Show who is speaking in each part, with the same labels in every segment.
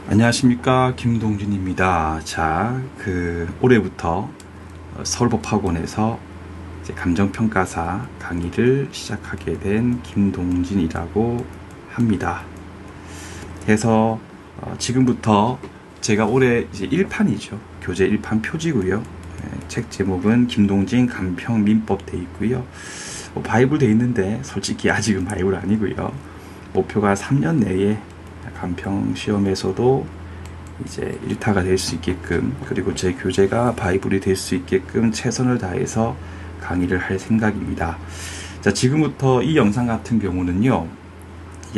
Speaker 1: 안녕하십니까, 김동준입니다. 자, 올해부터 서울법학원에서 이제 감정평가사 강의를 시작하게 된 김동진이라고 합니다. 그래서 지금부터 제가 올해 이제 1판이죠. 교재 1판 표지고요. 책 제목은 김동진 간평민법 돼 있고요. 바이블 돼 있는데 솔직히 아직은 바이블 아니고요. 목표가 3년 내에 간평 시험에서도 이제 1타가 될 수 있게끔, 그리고 제 교재가 바이블이 될 수 있게끔 최선을 다해서 강의를 할 생각입니다. 자, 지금부터 이 영상 같은 경우는요,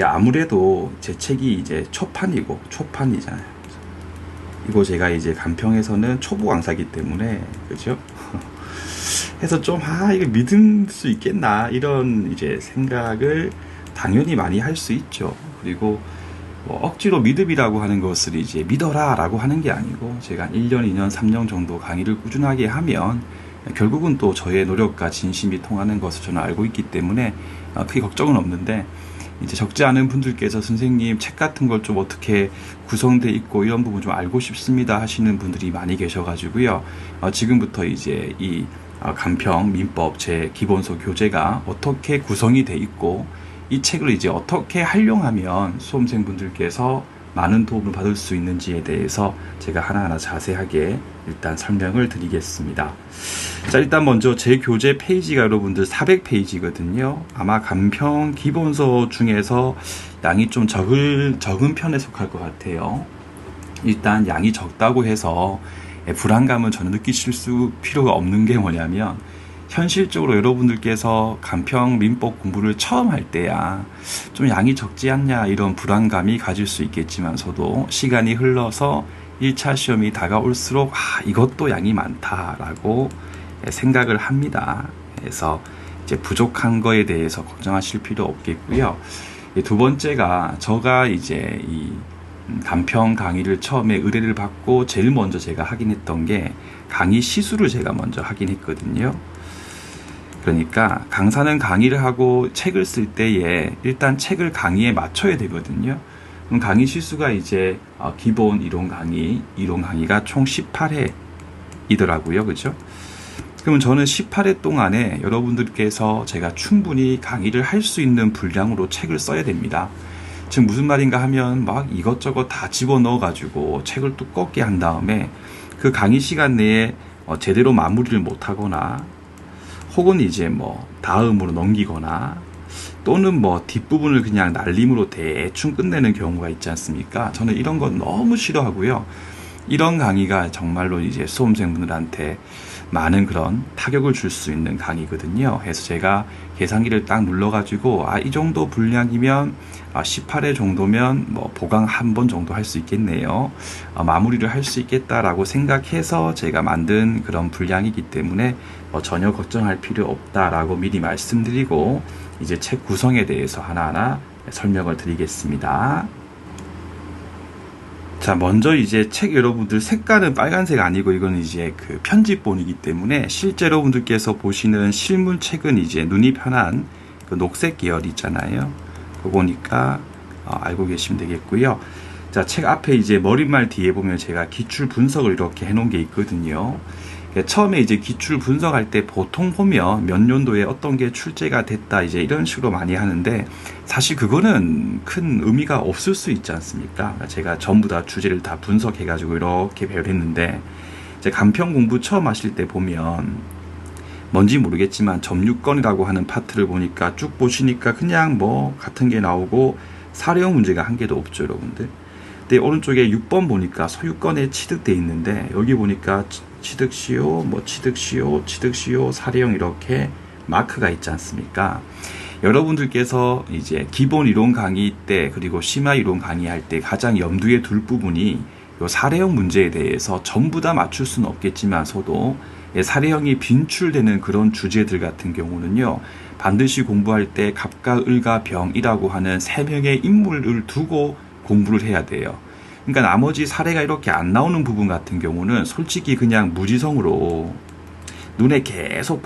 Speaker 1: 아무래도 제 책이 이제 초판이잖아요. 이거 제가 이제 간평에서는 초보 강사기 때문에, 그죠? 해서 좀, 이거 믿을 수 있겠나, 이런 이제 생각을 당연히 많이 할 수 있죠. 그리고 억지로 믿음이라고 하는 것을 이제 믿어라 라고 하는 게 아니고, 제가 1년, 2년, 3년 정도 강의를 꾸준하게 하면 결국은 또 저의 노력과 진심이 통하는 것을 저는 알고 있기 때문에 크게 걱정은 없는데, 이제 적지 않은 분들께서 선생님 책 같은 걸 좀 어떻게 구성돼 있고 이런 부분 좀 알고 싶습니다 하시는 분들이 많이 계셔가지고요. 지금부터 이제 이 간평 민법 제 기본서 교재가 어떻게 구성이 돼 있고, 이 책을 이제 어떻게 활용하면 수험생분들께서 많은 도움을 받을 수 있는지에 대해서 제가 하나하나 자세하게 일단 설명을 드리겠습니다. 자, 일단 먼저 제 교재 페이지가 여러분들 400페이지거든요. 아마 간평 기본서 중에서 양이 좀 적은 편에 속할 것 같아요. 일단 양이 적다고 해서 불안감은 전혀 느끼실 필요가 없는 게 뭐냐면, 현실적으로 여러분들께서 간평 민법 공부를 처음 할 때야 좀 양이 적지 않냐 이런 불안감이 가질 수 있겠지만서도, 시간이 흘러서 1차 시험이 다가올수록 이것도 양이 많다라고 생각을 합니다. 그래서 이제 부족한 거에 대해서 걱정하실 필요 없겠고요. 두 번째가, 제가 이제 이 간평 강의를 처음에 의뢰를 받고 제일 먼저 제가 하긴 했던 게 강의 시수를 제가 먼저 하긴 했거든요. 그러니까 강사는 강의를 하고 책을 쓸 때에 일단 책을 강의에 맞춰야 되거든요. 그럼 강의 시수가 이제 기본 이론 강의가 총 18회이더라고요. 그죠? 그러면 저는 18회 동안에 여러분들께서 제가 충분히 강의를 할 수 있는 분량으로 책을 써야 됩니다. 즉 무슨 말인가 하면, 막 이것저것 다 집어넣어 가지고 책을 두껍게 한 다음에 그 강의 시간 내에 제대로 마무리를 못 하거나, 혹은 이제 다음으로 넘기거나, 또는 뒷부분을 그냥 날림으로 대충 끝내는 경우가 있지 않습니까? 저는 이런 건 너무 싫어하고요. 이런 강의가 정말로 이제 수험생분들한테 많은 그런 타격을 줄 수 있는 강의거든요. 그래서 제가 계산기를 딱 눌러가지고, 이 정도 분량이면 18회 정도면 보강 한 번 정도 할 수 있겠네요. 마무리를 할 수 있겠다라고 생각해서 제가 만든 그런 분량이기 때문에 전혀 걱정할 필요 없다라고 미리 말씀드리고, 이제 책 구성에 대해서 하나하나 설명을 드리겠습니다. 자, 먼저 이제 책 여러분들 색깔은 빨간색 아니고, 이거는 이제 그 편집본이기 때문에 실제 여러분들께서 보시는 실물책은 이제 눈이 편한 그 녹색 계열 있잖아요. 그거니까 알고 계시면 되겠고요. 자, 책 앞에 이제 머릿말 뒤에 보면 제가 기출 분석을 이렇게 해놓은 게 있거든요. 처음에 이제 기출 분석할 때 보통 보면 몇 년도에 어떤 게 출제가 됐다 이제 이런 식으로 많이 하는데, 사실 그거는 큰 의미가 없을 수 있지 않습니까? 제가 전부 다 주제를 다 분석해 가지고 이렇게 배열했는데, 이제 간평 공부 처음 하실 때 보면 뭔지 모르겠지만 점유권이라고 하는 파트를 보니까 쭉 보시니까 그냥 같은 게 나오고 사례형 문제가 한 개도 없죠, 여러분들. 근데 오른쪽에 6번 보니까 소유권에 취득돼 있는데, 여기 보니까 취득시효, 취득시효, 사례형 이렇게 마크가 있지 않습니까? 여러분들께서 이제 기본 이론 강의 때, 그리고 심화 이론 강의할 때 가장 염두에 둘 부분이 요 사례형 문제에 대해서 전부 다 맞출 수는 없겠지만서도, 사례형이 빈출되는 그런 주제들 같은 경우는요, 반드시 공부할 때 갑과 을과 병이라고 하는 세 명의 인물을 두고 공부를 해야 돼요. 그러니까 나머지 사례가 이렇게 안 나오는 부분 같은 경우는 솔직히 그냥 무지성으로 눈에 계속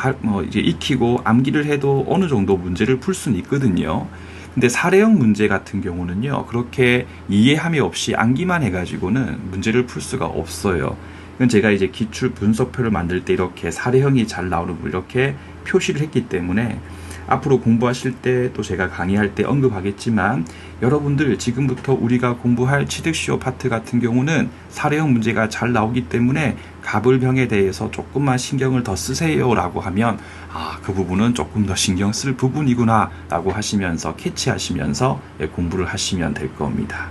Speaker 1: 이제 익히고 암기를 해도 어느 정도 문제를 풀 수는 있거든요. 근데 사례형 문제 같은 경우는요, 그렇게 이해함이 없이 암기만 해가지고는 문제를 풀 수가 없어요. 이건 제가 이제 기출 분석표를 만들 때 이렇게 사례형이 잘 나오는 거 이렇게 표시를 했기 때문에 앞으로 공부하실 때 또 제가 강의할 때 언급하겠지만, 여러분들 지금부터 우리가 공부할 취득시효 파트 같은 경우는 사례형 문제가 잘 나오기 때문에 가불병에 대해서 조금만 신경을 더 쓰세요 라고 하면, 그 부분은 조금 더 신경 쓸 부분이구나 라고 하시면서 캐치하시면서 공부를 하시면 될 겁니다.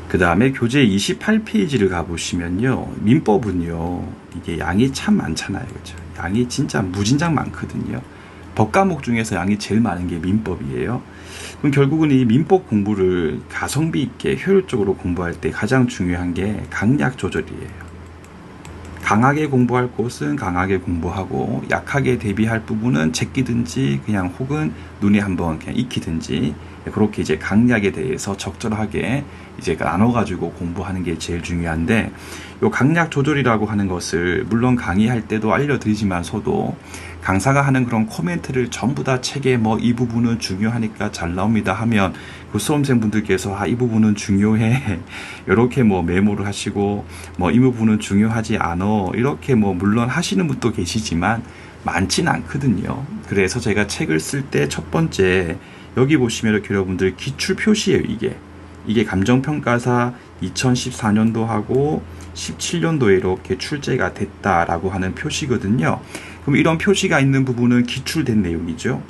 Speaker 1: 그 다음에 교재 28페이지를 가보시면요, 민법은요, 이게 양이 참 많잖아요. 그죠? 양이 진짜 무진장 많거든요. 법 과목 중에서 양이 제일 많은 게 민법이에요. 그럼 결국은 이 민법 공부를 가성비 있게 효율적으로 공부할 때 가장 중요한 게 강약 조절이에요. 강하게 공부할 곳은 강하게 공부하고, 약하게 대비할 부분은 제끼든지 그냥 혹은 눈에 한번 그냥 익히든지, 그렇게 이제 강약에 대해서 적절하게 이제 나눠가지고 공부하는 게 제일 중요한데, 요 강약 조절이라고 하는 것을 물론 강의할 때도 알려드리지만서도 강사가 하는 그런 코멘트를 전부 다 책에 이 부분은 중요하니까 잘 나옵니다 하면 그 수험생분들께서 이 부분은 중요해 이렇게 메모를 하시고, 이 부분은 중요하지 않어 이렇게 물론 하시는 분도 계시지만 많진 않거든요. 그래서 제가 책을 쓸 때 첫 번째 여기 보시면 이렇게 여러분들 기출 표시예요. 이게 감정평가사 2014년도하고 17년도에 이렇게 출제가 됐다라고 하는 표시거든요. 그럼 이런 표시가 있는 부분은 기출된 내용이죠.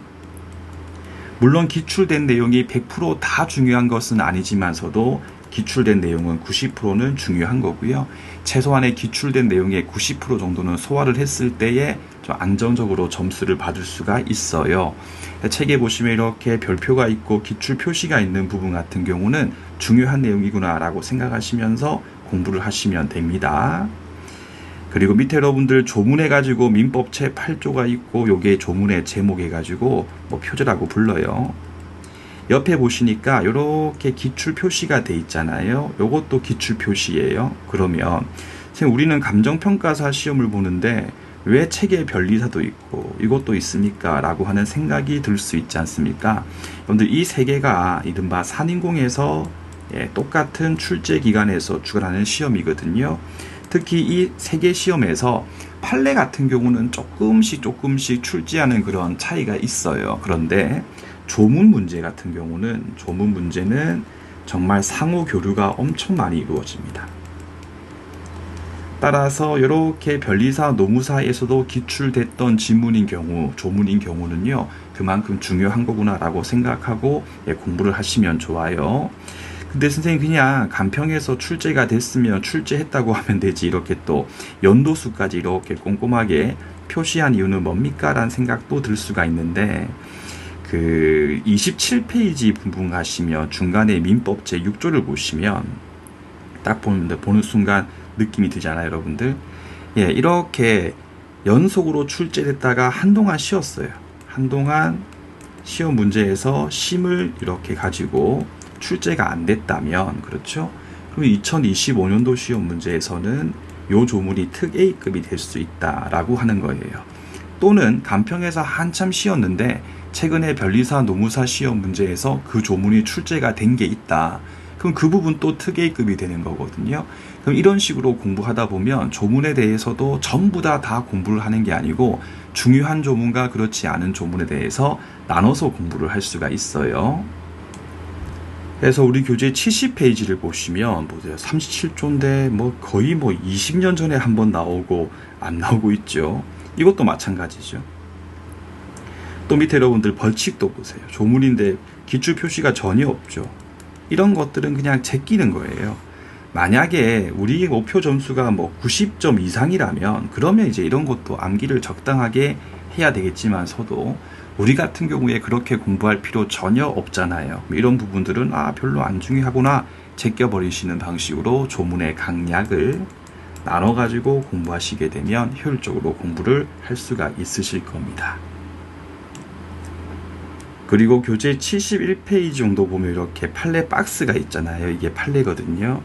Speaker 1: 물론 기출된 내용이 100% 다 중요한 것은 아니지만서도 기출된 내용은 90%는 중요한 거고요. 최소한의 기출된 내용의 90% 정도는 소화를 했을 때에 좀 안정적으로 점수를 받을 수가 있어요. 책에 보시면 이렇게 별표가 있고 기출 표시가 있는 부분 같은 경우는 중요한 내용이구나 라고 생각하시면서 공부를 하시면 됩니다. 그리고 밑에 여러분들 조문해가지고 민법 제8조가 있고, 요게 조문의 제목해가지고 표제라고 불러요. 옆에 보시니까 이렇게 기출 표시가 돼 있잖아요. 요것도 기출 표시예요. 그러면 선생님, 우리는 감정평가사 시험을 보는데 왜 책에 변리사도 있고 이것도 있습니까? 라고 하는 생각이 들 수 있지 않습니까? 여러분들 이 세 개가 이른바 산인공에서 똑같은 출제 기간에서 주관하는 시험이거든요. 특히 이 세 개 시험에서 판례 같은 경우는 조금씩 출제하는 그런 차이가 있어요. 그런데 조문 문제 같은 경우는, 조문 문제는 정말 상호 교류가 엄청 많이 이루어집니다. 따라서 이렇게 변리사, 노무사에서도 기출됐던 지문인 경우, 조문인 경우는요, 그만큼 중요한 거구나 라고 생각하고 공부를 하시면 좋아요. 근데 선생님, 그냥 간평에서 출제가 됐으면 출제했다고 하면 되지, 이렇게 또 연도수까지 이렇게 꼼꼼하게 표시한 이유는 뭡니까? 라는 생각도 들 수가 있는데, 그 27페이지 부분 가시면 중간에 민법 제6조를 보시면 딱 보는 순간 느낌이 드잖아요, 여러분들. 이렇게 연속으로 출제됐다가 한동안 쉬었어요. 한동안 시험 문제에서 심을 이렇게 가지고 출제가 안 됐다면, 그렇죠? 그럼 2025년도 시험 문제에서는 요 조문이 특 A급이 될 수 있다라고 하는 거예요. 또는 간평에서 한참 쉬었는데 최근에 변리사, 노무사 시험 문제에서 그 조문이 출제가 된 게 있다. 그럼 그 부분 또 특 A급이 되는 거거든요. 그럼 이런 식으로 공부하다 보면 조문에 대해서도 전부 다 공부를 하는 게 아니고 중요한 조문과 그렇지 않은 조문에 대해서 나눠서 공부를 할 수가 있어요. 그래서 우리 교재 70페이지를 보시면 보세요. 37조인데 거의 20년 전에 한번 나오고 안 나오고 있죠. 이것도 마찬가지죠. 또 밑에 여러분들 벌칙도 보세요. 조문인데 기출 표시가 전혀 없죠. 이런 것들은 그냥 제끼는 거예요. 만약에 우리 목표 점수가 90점 이상이라면 그러면 이제 이런 것도 암기를 적당하게 해야 되겠지만서도 우리 같은 경우에 그렇게 공부할 필요 전혀 없잖아요. 이런 부분들은 별로 안 중요하구나 제껴버리시는 방식으로 조문의 강약을 나눠가지고 공부하시게 되면 효율적으로 공부를 할 수가 있으실 겁니다. 그리고 교재 71페이지 정도 보면 이렇게 판례 박스가 있잖아요. 이게 판례거든요.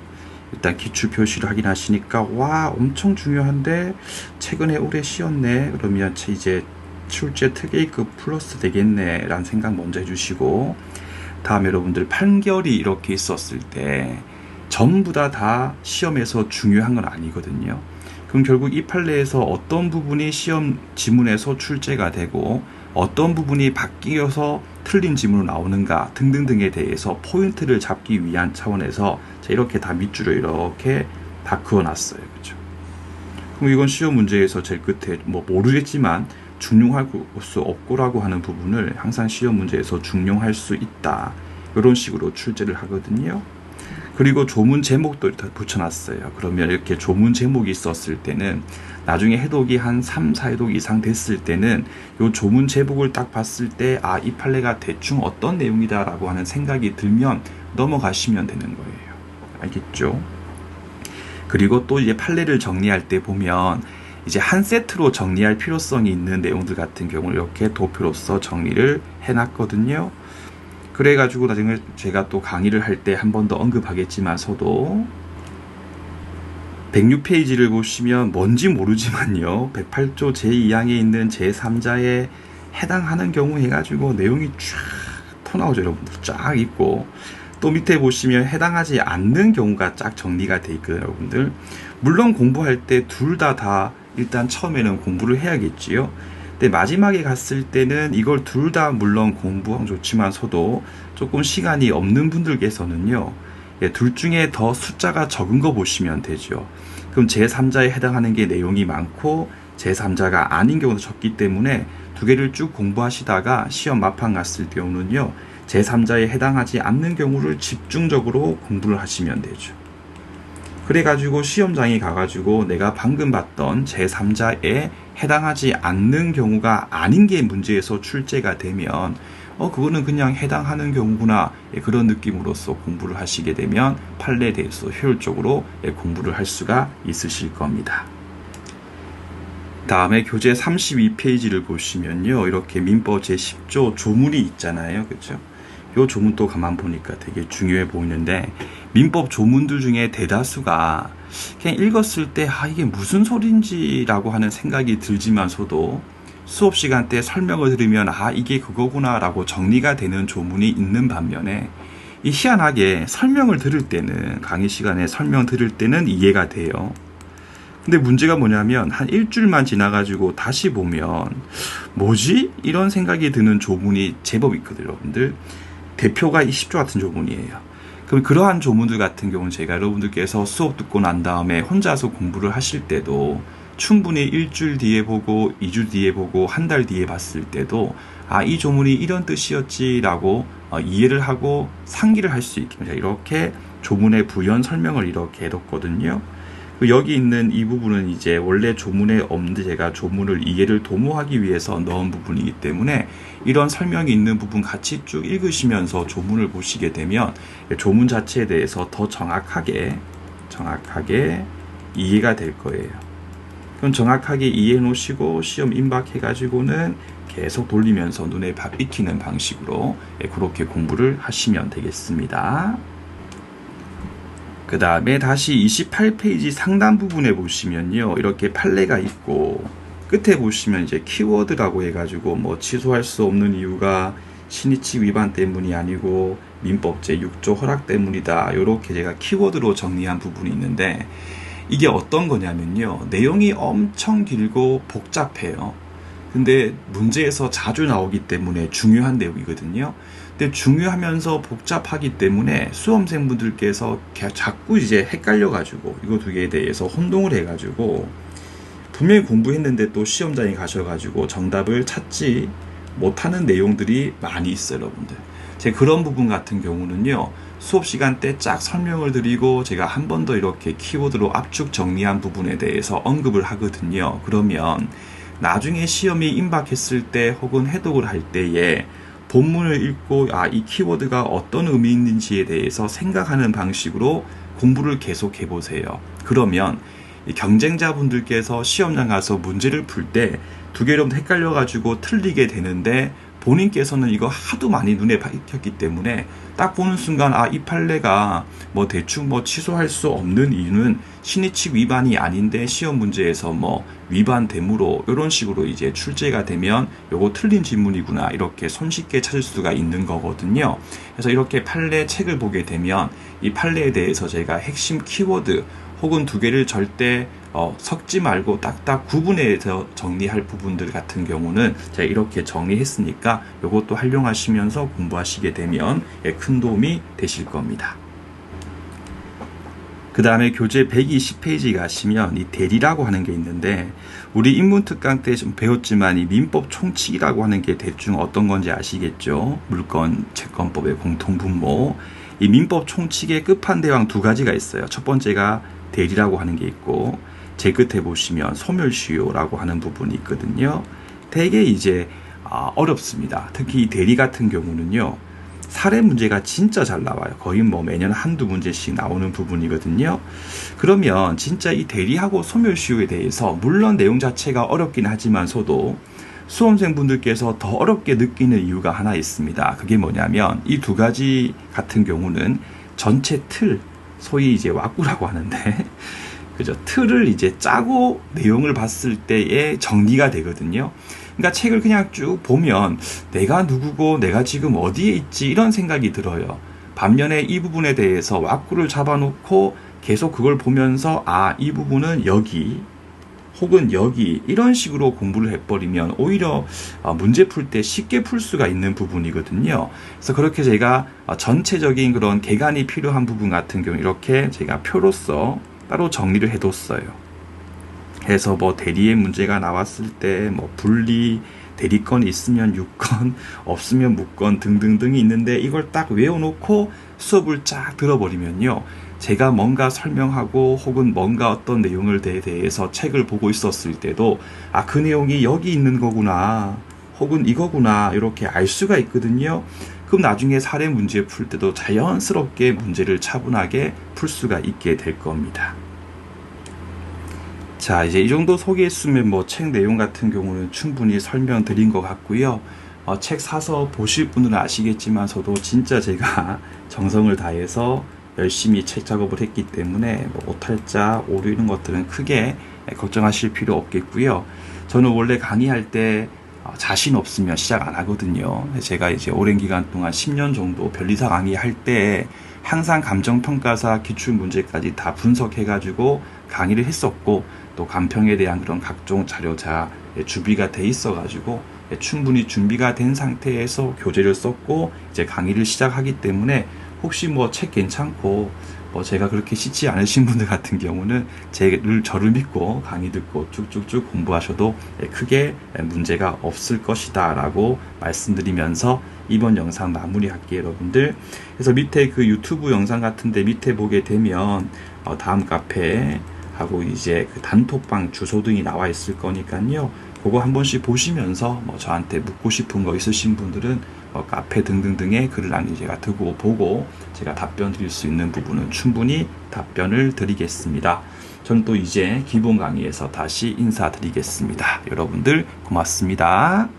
Speaker 1: 일단 기출 표시를 확인하시니까 와, 엄청 중요한데 최근에 오래 쉬었네. 그러면 이제 출제 특A급 플러스 되겠네 라는 생각 먼저 해주시고, 다음에 여러분들 판결이 이렇게 있었을 때 전부 다 시험에서 중요한 건 아니거든요. 그럼 결국 이 판례에서 어떤 부분이 시험 지문에서 출제가 되고 어떤 부분이 바뀌어서 틀린 지문으로 나오는가 등등등에 대해서 포인트를 잡기 위한 차원에서 이렇게 다 밑줄을 이렇게 다 그어놨어요. 그렇죠? 그럼 이건 시험 문제에서 제일 끝에 모르겠지만 중용할 수 없고라고 하는 부분을 항상 시험 문제에서 중용할 수 있다, 이런 식으로 출제를 하거든요. 그리고 조문 제목도 붙여놨어요. 그러면 이렇게 조문 제목이 있었을 때는 나중에 해독이 한 3, 4회독 이상 됐을 때는 이 조문 제목을 딱 봤을 때 이 판례가 대충 어떤 내용이다 라고 하는 생각이 들면 넘어가시면 되는 거예요. 알겠죠? 그리고 또 이제 판례를 정리할 때 보면 이제 한 세트로 정리할 필요성이 있는 내용들 같은 경우는 이렇게 도표로서 정리를 해놨거든요. 그래가지고 나중에 제가 또 강의를 할 때 한 번 더 언급하겠지만서도 106페이지를 보시면 뭔지 모르지만요, 108조 제2항에 있는 제3자에 해당하는 경우 해가지고 내용이 쫙 터나오죠. 여러분들 쫙 있고, 또 밑에 보시면 해당하지 않는 경우가 쫙 정리가 돼 있거든요. 여러분들 물론 공부할 때 둘 다 일단 처음에는 공부를 해야겠지요. 근데 마지막에 갔을 때는 이걸 둘 다 물론 공부하면 좋지만서도 조금 시간이 없는 분들께서는요, 둘 중에 더 숫자가 적은 거 보시면 되죠. 그럼 제3자에 해당하는 게 내용이 많고 제3자가 아닌 경우도 적기 때문에 두 개를 쭉 공부하시다가 시험 막판 갔을 경우는요, 제3자에 해당하지 않는 경우를 집중적으로 공부를 하시면 되죠. 그래가지고 시험장에 가가지고 내가 방금 봤던 제3자에 해당하지 않는 경우가 아닌 게 문제에서 출제가 되면 그거는 그냥 해당하는 경우구나, 그런 느낌으로써 공부를 하시게 되면 판례에 대해서 효율적으로 공부를 할 수가 있으실 겁니다. 다음에 교재 32페이지를 보시면요, 이렇게 민법 제10조 조문이 있잖아요. 그렇죠? 이 조문도 가만 보니까 되게 중요해 보이는데, 민법 조문들 중에 대다수가 그냥 읽었을 때 이게 무슨 소린지라고 하는 생각이 들지만서도 수업 시간 때 설명을 들으면 이게 그거구나 라고 정리가 되는 조문이 있는 반면에, 이 희한하게 설명을 들을 때는, 강의 시간에 설명 들을 때는 이해가 돼요. 근데 문제가 뭐냐면 한 일주일만 지나가지고 다시 보면 뭐지? 이런 생각이 드는 조문이 제법 있거든요. 여러분들 대표가 이 10조 같은 조문이에요. 그럼 그러한 조문들 같은 경우는 제가 여러분들께서 수업 듣고 난 다음에 혼자서 공부를 하실 때도 충분히 일주일 뒤에 보고 2주 뒤에 보고 한 달 뒤에 봤을 때도 이 조문이 이런 뜻이었지 라고 이해를 하고 상기를 할 수 있게 이렇게 조문의 부연 설명을 이렇게 해뒀거든요. 여기 있는 이 부분은 이제 원래 조문에 없는데 제가 조문을 이해를 도모하기 위해서 넣은 부분이기 때문에 이런 설명이 있는 부분 같이 쭉 읽으시면서 조문을 보시게 되면 조문 자체에 대해서 더 정확하게 이해가 될 거예요. 그럼 정확하게 이해해 놓으시고 시험 임박해 가지고는 계속 돌리면서 눈에 밥 익히는 방식으로 그렇게 공부를 하시면 되겠습니다. 그 다음에 다시 28페이지 상단 부분에 보시면요, 이렇게 판례가 있고 끝에 보시면 이제 키워드라고 해가지고 취소할 수 없는 이유가 신의칙 위반 때문이 아니고 민법 제6조 허락 때문이다, 이렇게 제가 키워드로 정리한 부분이 있는데, 이게 어떤 거냐면요, 내용이 엄청 길고 복잡해요. 근데 문제에서 자주 나오기 때문에 중요한 내용이거든요. 근데 중요하면서 복잡하기 때문에 수험생분들께서 자꾸 이제 헷갈려가지고 이거 두 개에 대해서 혼동을 해가지고 분명히 공부했는데 또 시험장에 가셔가지고 정답을 찾지 못하는 내용들이 많이 있어요. 여러분들 제가 그런 부분 같은 경우는요, 수업시간 때 쫙 설명을 드리고 제가 한 번 더 이렇게 키워드로 압축 정리한 부분에 대해서 언급을 하거든요. 그러면 나중에 시험이 임박했을 때 혹은 해독을 할 때에 본문을 읽고 이 키워드가 어떤 의미 있는지에 대해서 생각하는 방식으로 공부를 계속 해보세요. 그러면 경쟁자분들께서 시험장 가서 문제를 풀 때 두 개로 헷갈려가지고 틀리게 되는데 본인께서는 이거 하도 많이 눈에 박혔기 때문에 딱 보는 순간 이 판례가 뭐 대충 뭐 취소할 수 없는 이유는 신의칙 위반이 아닌데 시험 문제에서 뭐 위반되므로 이런 식으로 이제 출제가 되면 요거 틀린 질문이구나 이렇게 손쉽게 찾을 수가 있는 거거든요. 그래서 이렇게 판례 책을 보게 되면 이 판례에 대해서 제가 핵심 키워드 혹은 두 개를 절대 섞지 말고 딱딱 구분해서 정리할 부분들 같은 경우는 제가 이렇게 정리했으니까 이것도 활용하시면서 공부하시게 되면 큰 도움이 되실 겁니다. 그 다음에 교재 120페이지 가시면 이 대리라고 하는 게 있는데 우리 인문특강 때 좀 배웠지만 이 민법 총칙이라고 하는 게 대충 어떤 건지 아시겠죠? 물권, 채권법의 공통분모. 이 민법 총칙의 끝판대왕 두 가지가 있어요. 첫 번째가 대리라고 하는 게 있고 제 끝에 보시면 소멸시효라고 하는 부분이 있거든요. 되게 이제 어렵습니다. 특히 이 대리 같은 경우는요. 사례 문제가 진짜 잘 나와요. 거의 뭐 매년 한두 문제씩 나오는 부분이거든요. 그러면 진짜 이 대리하고 소멸시효에 대해서 물론 내용 자체가 어렵긴 하지만서도 수험생분들께서 더 어렵게 느끼는 이유가 하나 있습니다. 그게 뭐냐면 이 두 가지 같은 경우는 전체 틀, 소위 이제 왁구라고 하는데 그죠? 틀을 이제 짜고 내용을 봤을 때에 정리가 되거든요. 그러니까 책을 그냥 쭉 보면 내가 누구고 내가 지금 어디에 있지 이런 생각이 들어요. 반면에 이 부분에 대해서 왁구를 잡아놓고 계속 그걸 보면서 이 부분은 여기 혹은 여기 이런 식으로 공부를 해버리면 오히려 문제 풀 때 쉽게 풀 수가 있는 부분이거든요. 그래서 그렇게 제가 전체적인 그런 개관이 필요한 부분 같은 경우 이렇게 제가 표로서 따로 정리를 해뒀어요. 해서 뭐 대리의 문제가 나왔을 때 뭐 분리, 대리권이 있으면 유권, 없으면 무권 등등등이 있는데 이걸 딱 외워놓고 수업을 쫙 들어버리면요. 제가 뭔가 설명하고 혹은 뭔가 어떤 내용을 대해서 책을 보고 있었을 때도 그 내용이 여기 있는 거구나 혹은 이거구나 이렇게 알 수가 있거든요. 그럼 나중에 사례 문제 풀 때도 자연스럽게 문제를 차분하게 풀 수가 있게 될 겁니다. 자, 이제 이 정도 소개했으면 뭐 책 내용 같은 경우는 충분히 설명드린 것 같고요. 책 사서 보실 분들은 아시겠지만서도 진짜 제가 정성을 다해서 열심히 책 작업을 했기 때문에 뭐 오탈자, 오류 이런 것들은 크게 걱정하실 필요 없겠고요. 저는 원래 강의할 때 자신 없으면 시작 안 하거든요. 제가 이제 오랜 기간 동안 10년 정도 변리사 강의할 때 항상 감정평가사 기출문제까지 다 분석해가지고 강의를 했었고 또 간평에 대한 그런 각종 자료자 준비가 돼 있어가지고 충분히 준비가 된 상태에서 교재를 썼고 이제 강의를 시작하기 때문에 혹시 뭐 책 괜찮고 뭐 제가 그렇게 쉽지 않으신 분들 같은 경우는 저를 믿고 강의 듣고 쭉쭉쭉 공부하셔도 크게 문제가 없을 것이다 라고 말씀드리면서 이번 영상 마무리할게요 여러분들. 그래서 밑에 그 유튜브 영상 같은데 밑에 보게 되면 다음 카페 하고 이제 그 단톡방 주소 등이 나와 있을 거니까요. 그거 한 번씩 보시면서 뭐 저한테 묻고 싶은 거 있으신 분들은 카페 등등등의 글을 제가 두고 보고 제가 답변 드릴 수 있는 부분은 충분히 답변을 드리겠습니다. 저는 또 이제 기본 강의에서 다시 인사드리겠습니다. 여러분들 고맙습니다.